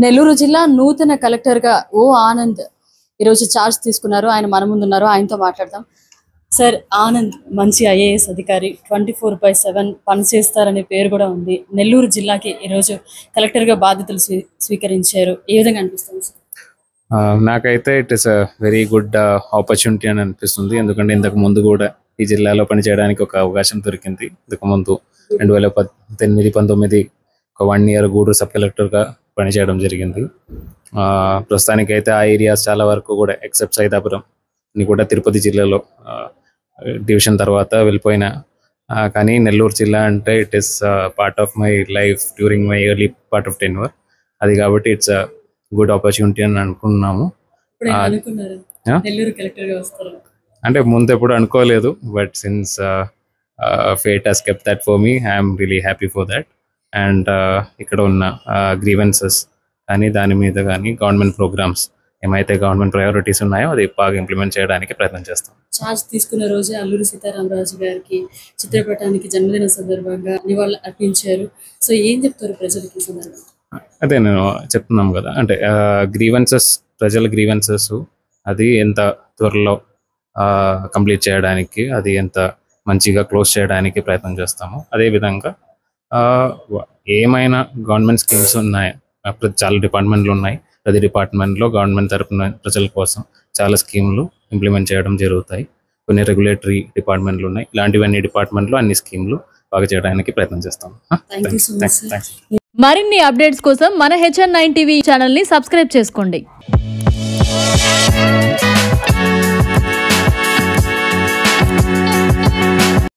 నెల్లూరు జిల్లా నూతన కలెక్టర్ గా ఓ ఆనంద్ ఈ రోజు చార్జ్ తీసుకున్నారు. ఆయన మన ముందు ఉన్నారు, ఆయనతో మాట్లాడదాం. సార్, ఆనంద్ మంచి ఐఏఎస్ అధికారి, 24/7 పనిచేస్తారనే పేరు కూడా ఉంది. నెల్లూరు జిల్లాకి ఈ రోజు కలెక్టర్ గా బాధ్యతలు స్వీకరించారు. ఏ విధంగా అనిపిస్తుంది సార్? నాకైతే it is a very good opportunity అని అనిపిస్తుంది. ఎందుకంటే ఇంతకు ముందు కూడా ఈ జిల్లాలో పనిచేయడానికి ఒక అవకాశం దొరికింది. ఇంతకు ముందు 2018-19 ఒక 1 year గూడూరు సబ్ కలెక్టర్గా పనిచేయడం జరిగింది. ప్రస్తుతానికైతే ఆ ఏరియాస్ చాలా వరకు కూడా ఎక్సెప్ట్ సైదాపురం కూడా తిరుపతి జిల్లాలో డివిజన్ తర్వాత వెళ్ళిపోయినా, కానీ నెల్లూరు జిల్లా అంటే it is part of my life during my early part of tenure. అది కాబట్టి ఇట్స్ గుడ్ ఆపర్చునిటీ అని అనుకున్నాము. అంటే ముందు ఎప్పుడు అనుకోలేదు, but since fate has kept that for me, I'm really happy for that. And ఇక్కడ ఉన్న గ్రీవెన్సెస్ కానీ దాని మీద కానీ గవర్నమెంట్ ప్రోగ్రామ్స్ ఏమైతే గవర్నమెంట్ ప్రయారిటీస్ ఉన్నాయో అది బాగా ఇంప్లిమెంట్ చేయడానికి ప్రయత్నం చేస్తాం. చార్జ్ తీసుకున్న రోజే అల్లూరి సీతారామరాజు గారికి చిత్రపటానికి జన్మదిన సందర్భంగా నివాళులు అర్పించారు. సో ఏం చెప్తారు ప్రజలకి సందర్భంగా? అదే నేను చెప్తున్నాం కదా, అంటే గ్రీవెన్సెస్, ప్రజల గ్రీవెన్సెస్ అది ఎంత త్వరలో కంప్లీట్ చేయడానికి, అది ఎంత మంచిగా క్లోజ్ చేయడానికి ప్రయత్నం చేస్తాము. అదేవిధంగా ఏమైనా గవర్నమెంట్ స్కీమ్స్ ఉన్నాయి, చాలా డిపార్ట్మెంట్లు ఉన్నాయి, ప్రతి డిపార్ట్మెంట్లో గవర్నమెంట్ తరఫున ప్రజల కోసం చాలా స్కీములు ఇంప్లిమెంట్ చేయడం జరుగుతాయి. కొన్ని రెగ్యులేటరీ డిపార్ట్మెంట్లు ఉన్నాయి, ఇలాంటివన్నీ డిపార్ట్మెంట్లో అన్ని స్కీములు బాగా చేయడానికి ప్రయత్నం చేస్తాం. మరిన్ని అప్డేట్స్ కోసం మన HN9 టీవీ ఛానల్ని సబ్స్క్రైబ్ చేసుకోండి.